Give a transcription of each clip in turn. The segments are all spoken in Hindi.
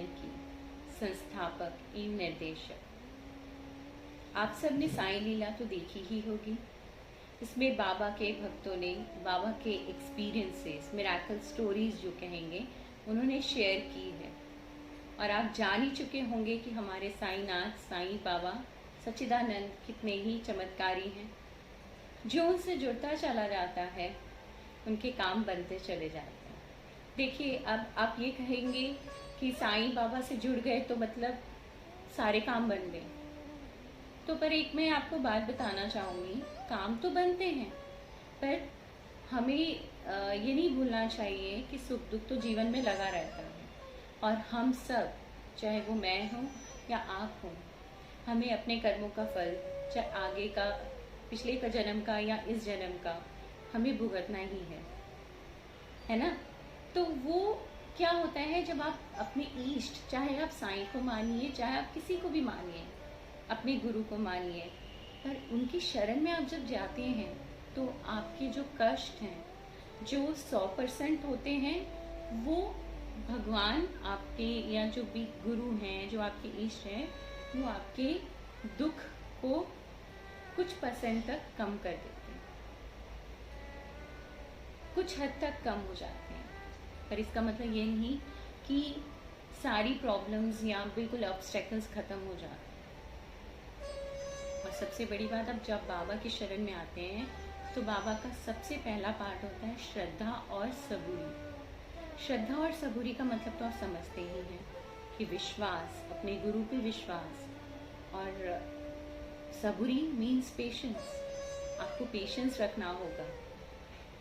चैनल की संस्थापक एवं निर्देशक। आप सब ने साईं लीला तो देखी ही होगी। इसमें बाबा के भक्तों ने बाबा के एक्सपीरियंसेस, मिरेकल स्टोरीज जो कहेंगे, उन्होंने शेयर की है। और आप जान ही चुके होंगे कि हमारे साईंनाथ साईं बाबा सच्चिदानंद कितने ही चमत्कारी हैं। जो उनसे जुड़ता चला जाता है उनके काम बनते चले जाते हैं। देखिए, अब आप ये कहेंगे कि साईं बाबा से जुड़ गए तो मतलब सारे काम बन गए। तो पर एक मैं आपको बात बताना चाहूँगी, काम तो बनते हैं, पर हमें ये नहीं भूलना चाहिए कि सुख दुख तो जीवन में लगा रहता है। और हम सब, चाहे वो मैं हूँ या आप हों, हमें अपने कर्मों का फल, चाहे आगे का, पिछले का जन्म का या इस जन्म का, हमें भुगतना ही है ना। तो वो क्या होता है, जब आप अपने इष्ट, चाहे आप साईं को मानिए, चाहे आप किसी को भी मानिए, अपने गुरु को मानिए, पर उनकी शरण में आप जब जाते हैं तो आपके जो कष्ट हैं, जो 100% होते हैं, वो भगवान आपके या जो भी गुरु हैं, जो आपके इष्ट हैं, वो आपके दुख को कुछ % तक कम कर देते हैं, कुछ हद तक कम हो जाते हैं। पर इसका मतलब ये नहीं कि सारी प्रॉब्लम्स या बिल्कुल ऑब्स्टेकल्स खत्म हो जाते हैं। और सबसे बड़ी बात, अब जब बाबा की शरण में आते हैं तो बाबा का सबसे पहला पार्ट होता है श्रद्धा और सबूरी। श्रद्धा और सबूरी का मतलब तो आप समझते ही हैं कि विश्वास, अपने गुरु पे विश्वास। और सबूरी मीन्स पेशेंस। आपको पेशेंस रखना होगा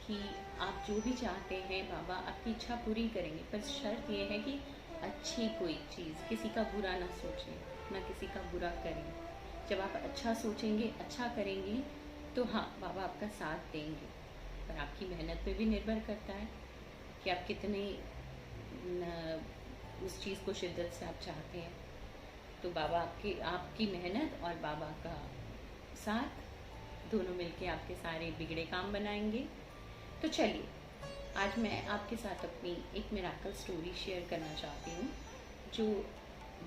कि आप जो भी चाहते हैं बाबा आपकी इच्छा पूरी करेंगे, पर शर्त यह है कि अच्छी कोई चीज़, किसी का बुरा ना सोचें, ना किसी का बुरा करें। जब आप अच्छा सोचेंगे, अच्छा करेंगे, तो हाँ, बाबा आपका साथ देंगे। पर आपकी मेहनत पे भी निर्भर करता है कि आप कितने उस चीज़ को शिद्दत से आप चाहते हैं। तो बाबा आपकी मेहनत और बाबा का साथ दोनों मिलके आपके सारे बिगड़े काम बनाएंगे। तो चलिए, आज मैं आपके साथ अपनी एक मिरेकल स्टोरी शेयर करना चाहती हूँ, जो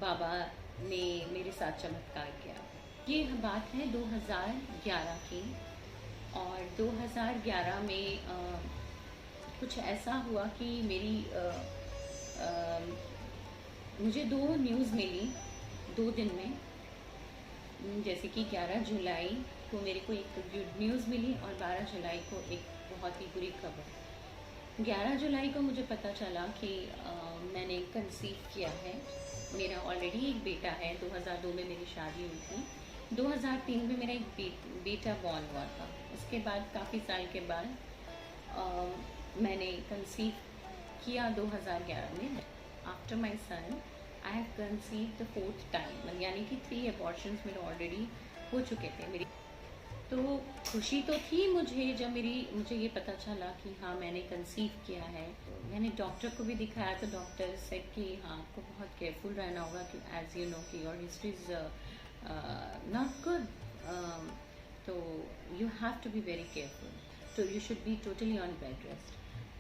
बाबा ने मेरे साथ चमत्कार किया। ये बात है 2011 की। और 2011 में कुछ ऐसा हुआ कि मुझे 2 न्यूज़ मिली 2 दिन में। जैसे कि 11 जुलाई को मेरे को एक गुड न्यूज़ मिली और 12 जुलाई को एक बहुत ही बुरी खबर। 11 जुलाई को मुझे पता चला कि मैंने कंसीव किया है। मेरा ऑलरेडी एक बेटा है। 2002 में मेरी शादी हुई थी। 2003 में मेरा एक बेटा बॉर्न हुआ था। उसके बाद काफ़ी साल के बाद मैंने कंसीव किया 2011 में। After my son I have conceive the 4th time, यानी कि 3 अबॉर्शंस मेरे ऑलरेडी हो चुके थे। मेरी तो खुशी तो थी मुझे जब मुझे ये पता चला कि हाँ, मैंने कंसीव किया है। तो मैंने डॉक्टर को भी दिखाया, तो डॉक्टर से कि हाँ, आपको बहुत केयरफुल रहना होगा कि एज यू नो कि your history is not good, तो you have to be very careful, तो you should be totally on bed rest.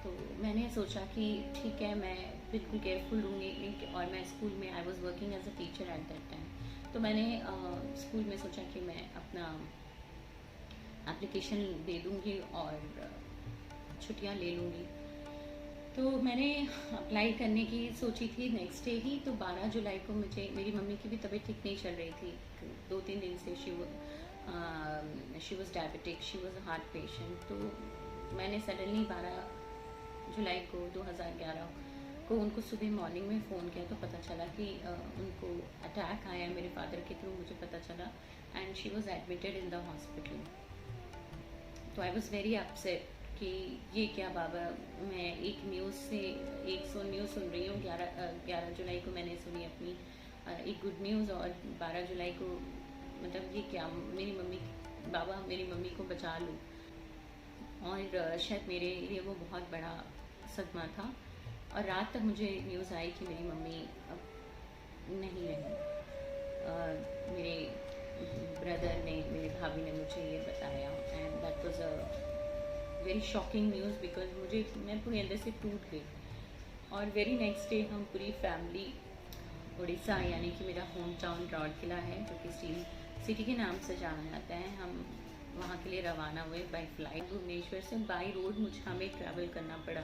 तो मैंने सोचा कि ठीक है, मैं बिल्कुल केयरफुल रहूँगी। और मैं स्कूल में, I was working as a teacher at that time, तो मैंने स्कूल में सोचा कि मैं अपना एप्लीकेशन दे दूँगी और छुट्टियाँ ले लूँगी। तो मैंने अप्लाई करने की सोची थी नेक्स्ट डे ही। तो 12 जुलाई को मुझे, मेरी मम्मी की भी तबीयत ठीक नहीं चल रही थी 2-3 दिन से। She was diabetic, she was a heart patient. तो मैंने सडनली 12 जुलाई को 2011 को उनको सुबह मॉर्निंग में फ़ोन किया, तो पता चला कि उनको अटैक आया मेरे फादर के थ्रू, मुझे पता चला। And she was admitted in the hospital. तो आई वॉज़ वेरी अपसेट कि ये क्या बाबा, मैं एक न्यूज़ से 100 न्यूज़ सुन रही हूँ। 11 जुलाई को मैंने सुनी अपनी एक गुड न्यूज़, और 12 जुलाई को मतलब ये क्या, बाबा मेरी मम्मी को बचा लो। और शायद मेरे लिए वो बहुत बड़ा सदमा था। और रात तक मुझे न्यूज़ आई कि मेरी मम्मी अब नहीं रही। मेरे ब्रदर ने, मेरे भाभी ने मुझे ये बताया, and that was a very shocking news, because मैं पूरी अंदर से टूट गई। और वेरी नेक्स्ट डे हम पूरी फैमिली उड़ीसा यानी कि मेरा होम टाउन राउरकेला है, जो कि स्टील सिटी के नाम से जाना जाता है। हम वहाँ के लिए रवाना हुए बाई फ्लाइट। भुवनेश्वर से बाई रोड हमें ट्रैवल करना पड़ा,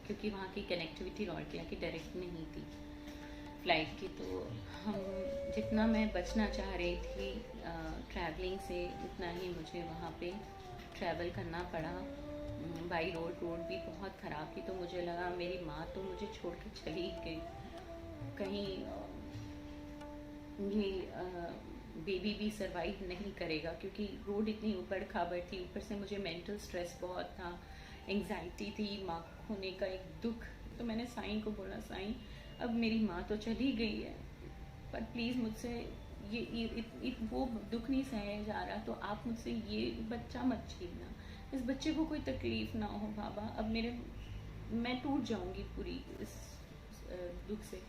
क्योंकि वहाँ की कनेक्टिविटी राउरकेला की डायरेक्ट नहीं थी फ़्लाइट की। तो हम जितना मैं बचना चाह रही थी ट्रैवलिंग से, उतना ही मुझे वहाँ पे ट्रैवल करना पड़ा। बाई रोड भी बहुत ख़राब थी। तो मुझे लगा मेरी माँ तो मुझे छोड़ के चली गई, कहीं ये बेबी भी सरवाइव नहीं करेगा, क्योंकि रोड इतनी ऊबड़ खाबड़ थी। ऊपर से मुझे मेंटल स्ट्रेस बहुत था, एंग्जाइटी थी, माँ होने का एक दुख। तो मैंने साईं को बोला, साईं अब मेरी माँ तो चली गई है, पर प्लीज़ मुझसे ये वो दुख नहीं सहा जा रहा, तो आप मुझसे ये बच्चा मत छीनना, इस बच्चे को कोई तकलीफ़ ना हो बाबा। अब मैं टूट जाऊंगी पूरी इस दुख से।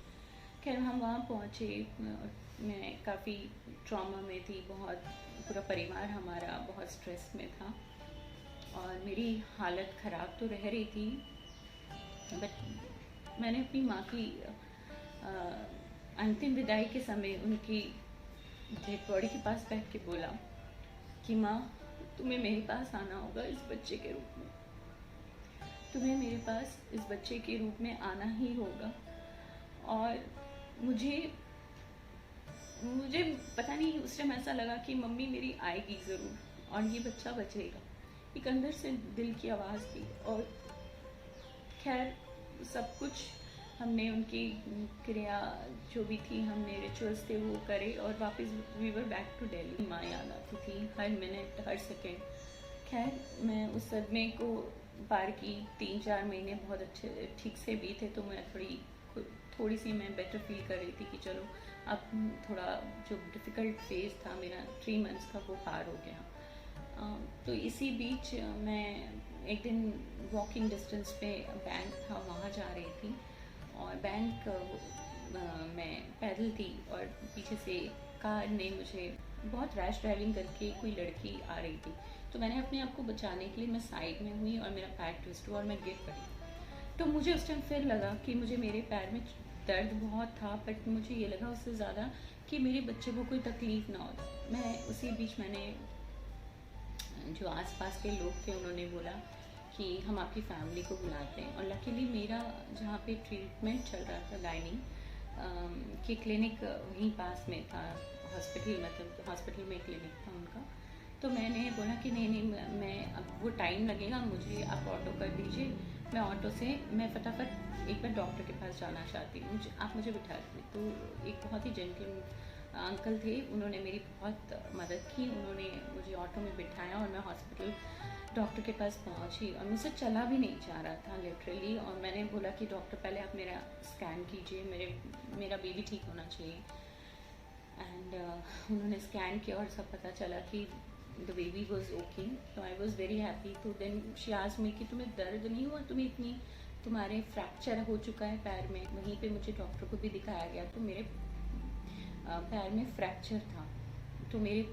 खैर हम वहाँ पहुँचे, मैं काफ़ी ट्रॉमा में थी, बहुत पूरा परिवार हमारा बहुत स्ट्रेस में था और मेरी हालत ख़राब तो रह रही थी। बट मैंने अपनी माँ की अंतिम विदाई के समय उनकी डेड बॉडी के पास बैठ के बोला कि माँ, तुम्हें मेरे पास आना होगा इस बच्चे के रूप में, तुम्हें मेरे पास इस बच्चे के रूप में आना ही होगा। और मुझे पता नहीं उस टाइम ऐसा लगा कि मम्मी मेरी आएगी ज़रूर और ये बच्चा बचेगा। एक अंदर से दिल की आवाज़ थी। और खैर सब कुछ हमने, उनकी क्रिया जो भी थी, हमने रिचुअल्स थे वो करे और वापस we were back to Delhi. माँ याद आती थी हर मिनट हर सेकेंड। खैर मैं उस सदमे को पार की। 3-4 महीने बहुत अच्छे ठीक से बीते, तो मैं थोड़ी सी मैं बेटर फील कर रही थी कि चलो अब थोड़ा जो डिफ़िकल्ट फेज़ था मेरा 3 मंथ्स का वो पार हो गया। तो इसी बीच मैं एक दिन वॉकिंग डिस्टेंस पे बैंक था, वहाँ जा रही थी और बैंक मैं पैदल थी और पीछे से कार ने मुझे बहुत रैश ड्राइविंग करके कोई लड़की आ रही थी। तो मैंने अपने आप को बचाने के लिए मैं साइड में हुई और मेरा पैर ट्विस्ट हुआ और मैं गिर पड़ी। तो मुझे उस टाइम फिर लगा कि मुझे मेरे पैर में दर्द बहुत था, बट मुझे ये लगा उससे ज़्यादा कि मेरे बच्चे को कोई तकलीफ़ ना हो। मैं उसी बीच मैंने जो आसपास के लोग थे उन्होंने बोला कि हम आपकी फैमिली को बुलाते हैं। और लकीली मेरा जहाँ पे ट्रीटमेंट चल रहा था गायनी कि क्लिनिक वहीं पास में था, हॉस्पिटल, मतलब हॉस्पिटल में क्लिनिक था उनका। तो मैंने बोला कि नहीं मैं अब वो टाइम लगेगा, मुझे आप ऑटो कर दीजिए, मैं ऑटो से मैं फटाफट एक बार डॉक्टर के पास जाना चाहती हूँ, आप मुझे बिठा दीजिए। तो एक बहुत ही जेंटल अंकल थे, उन्होंने मेरी बहुत मदद की, उन्होंने मुझे ऑटो में बिठाया और मैं हॉस्पिटल डॉक्टर के पास पहुँची और मुझसे चला भी नहीं जा रहा था लिटरली। और मैंने बोला कि डॉक्टर पहले आप मेरा स्कैन कीजिए, मेरा बेबी ठीक होना चाहिए। एंड उन्होंने स्कैन किया और सब पता चला कि द बेबी वॉज ओके। तो आई वॉज वेरी हैप्पी। तो देन शी आस्क्ड मी कि तुम्हें दर्द नहीं हुआ, तुम्हारे फ्रैक्चर हो चुका है पैर में। वहीं पे मुझे डॉक्टर को भी दिखाया गया, तो मेरे पैर में फ्रैक्चर था। तो मेरे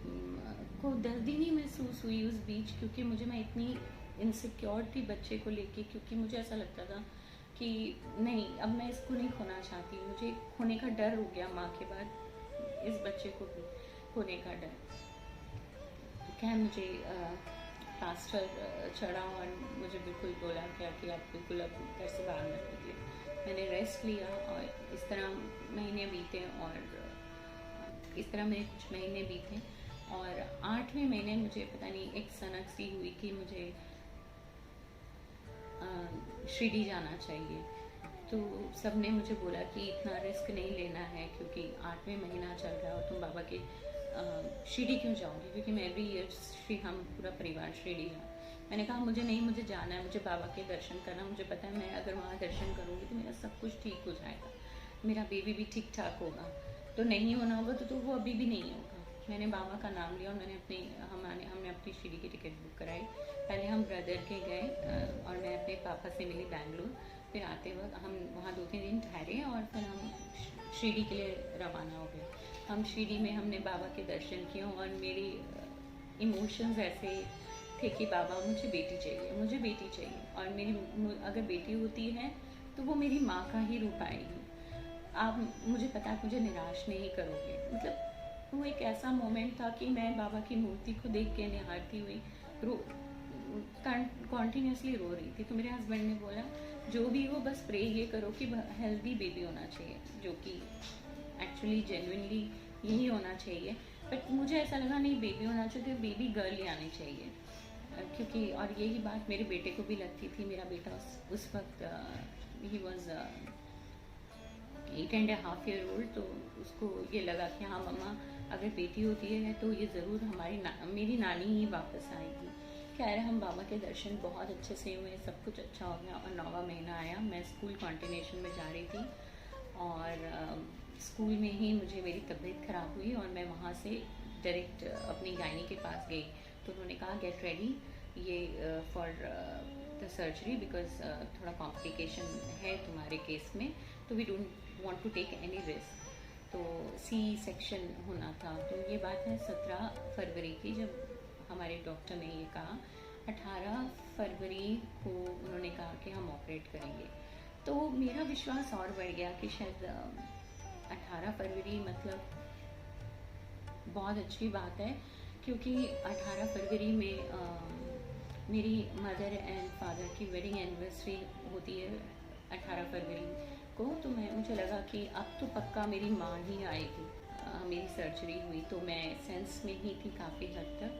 को दर्द ही नहीं महसूस हुई उस बीच, क्योंकि मैं इतनी इनसिक्योर थी बच्चे को लेके, क्योंकि मुझे ऐसा लगता था कि नहीं, अब मैं इसको नहीं खोना चाहती। मुझे खोने का डर हो गया माँ के बाद, इस बच्चे को भी खोने का डर। क्या मुझे प्लास्टर चढ़ा और मुझे बिल्कुल बोला गया कि आप बिल्कुल अब घर से बाहर मत निकलिए। मैंने रेस्ट लिया और इस तरह महीने बीते और इस तरह मेरे कुछ महीने बीते। और 8वें महीने मुझे पता नहीं एक सनक सी हुई कि मुझे शिरडी जाना चाहिए। तो सब ने मुझे बोला कि इतना रिस्क नहीं लेना है, क्योंकि 8वें महीना चल रहा है और तुम बाबा के शिरडी क्यों जाओगे, क्योंकि मैं एवरी ईयर हम पूरा परिवार शिरडी है। मैंने कहा मुझे जाना है, मुझे बाबा के दर्शन करना। मुझे पता है मैं अगर वहाँ दर्शन करूँगी तो मेरा सब कुछ ठीक हो जाएगा, मेरा बेबी भी ठीक ठाक होगा। तो नहीं होना होगा तो वो अभी भी नहीं होगा। मैंने बाबा का नाम लिया और हमने अपनी शिरडी की टिकट बुक कराई। पहले हम ब्रदर के गए और मैं अपने पापा से मिली बैंगलोर। फिर आते वक्त हम वहाँ 2-3 दिन ठहरे और फिर हम शिरडी के लिए रवाना हो गए। हम शिरडी में हमने बाबा के दर्शन किए और मेरी इमोशंस ऐसे थे कि बाबा मुझे बेटी चाहिए और मेरी अगर बेटी होती है तो वो मेरी माँ का ही रूप आएगी। आप मुझे पता है मुझे निराश नहीं करोगे। मतलब वो एक ऐसा मोमेंट था कि मैं बाबा की मूर्ति को देख के निहारती हुई रो कॉन्टीन्यूसली रो रही थी। तो मेरे हस्बैंड ने बोला जो भी हो बस प्रे ये करो कि हेल्दी बेबी होना चाहिए, जो कि एक्चुअली जेन्युइनली यही होना चाहिए। बट मुझे ऐसा लगा नहीं, बेबी होना चाहिए, बेबी गर्ल ही आनी चाहिए। क्योंकि और यही बात मेरे बेटे को भी लगती थी। मेरा बेटा उस वक्त ही वॉज 8.5 ईयर ओल्ड। तो उसको ये लगा कि हाँ मम्मा अगर बेटी होती है तो ये ज़रूर मेरी नानी ही वापस आएगी। खैर हम बाबा के दर्शन बहुत अच्छे से हुए, सब कुछ अच्छा हो गया। और 9वां महीना आया, मैं स्कूल कॉन्टिनेशन में जा रही थी और स्कूल में ही मुझे मेरी तबीयत ख़राब हुई और मैं वहाँ से डायरेक्ट अपनी गायनी के पास गई। तो उन्होंने कहा गेट रेडी ये फॉर द सर्जरी बिकॉज थोड़ा कॉम्प्लिकेशन है तुम्हारे केस में, तो we don't want to take any risk. तो सी सेक्शन होना था। तो ये बात है 17 फरवरी की, जब हमारे डॉक्टर ने ये कहा। 18 फरवरी को उन्होंने कहा कि हम ऑपरेट करेंगे। तो मेरा विश्वास और बढ़ गया कि शायद 18 फरवरी मतलब बहुत अच्छी बात है, क्योंकि 18 फरवरी में मेरी मदर एंड फादर की वेडिंग एनिवर्सरी होती है 18 फरवरी को। तो मुझे लगा कि अब तो पक्का मेरी माँ ही आएगी। मेरी सर्जरी हुई तो मैं सेंस में ही थी काफ़ी हद तक।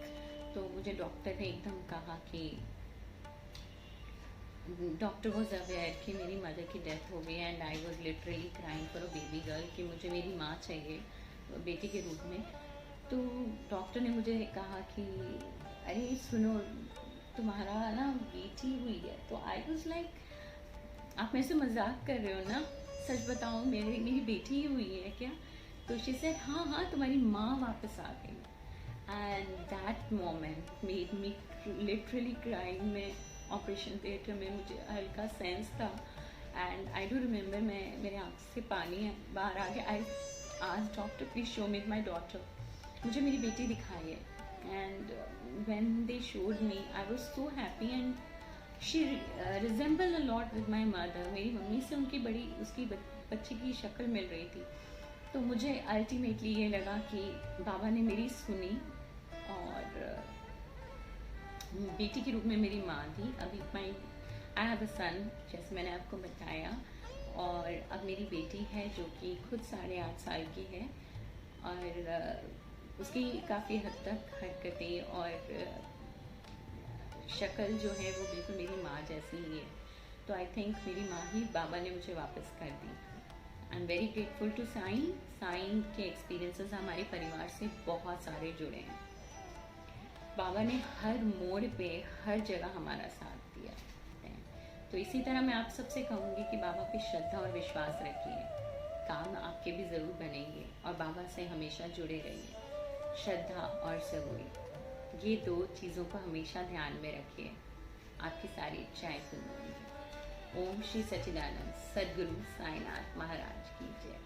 तो मुझे डॉक्टर ने एकदम कहा कि डॉक्टर वॉज अवेयर कि मेरी मदर की डेथ हो गई and I was literally crying for a baby girl, कि मुझे मेरी माँ चाहिए बेटी के रूप में। तो डॉक्टर ने मुझे कहा कि अरे सुनो तुम्हारा ना बेटी हुई है। तो आई वॉज लाइक आप मेरे से मजाक कर रहे हो ना, सच बताओ मेरी बेटी ही हुई है क्या? तो शी सेड हाँ हाँ तुम्हारी माँ वापस आ गई। And that moment made me literally crying. में ऑपरेशन थिएटर में मुझे हल्का सेंस था एंड आई डू रिमेंबर मेरे आँख से पानी बाहर आ गया। आई आज doctor please show me my daughter, मुझे मेरी बेटी दिखाई है। And when they showed me I was so happy and she resemble a lot with my mother. मेरी मम्मी से उसकी बच्ची की शक्ल मिल रही थी। तो मुझे अल्टीमेटली ये लगा कि बाबा ने मेरी सुनी और बेटी के रूप में मेरी माँ थी। अभी आई हैव अ सन, जैसे मैंने आपको बताया, और अब मेरी बेटी है जो कि खुद 8.5 साल की है और उसकी काफ़ी हद तक हरकतें और शक्ल जो है वो बिल्कुल मेरी माँ जैसी ही है। तो आई थिंक मेरी माँ ही बाबा ने मुझे वापस कर दी। I am very grateful to sign के एक्सपीरियंसेस हमारे परिवार से बहुत सारे जुड़े हैं। बाबा ने हर मोड़ पे हर जगह हमारा साथ दिया है। तो इसी तरह मैं आप सबसे कहूँगी कि बाबा पे श्रद्धा और विश्वास रखिए, काम आपके भी ज़रूर बनेंगे और बाबा से हमेशा जुड़े रहिए। श्रद्धा और सबूरी, ये 2 चीज़ों को हमेशा ध्यान में रखिए, आपकी सारी इच्छाएं पूर्ण होंगी। ओम श्री सच्चिदानंद सद्गुरु साईनाथ महाराज की जय।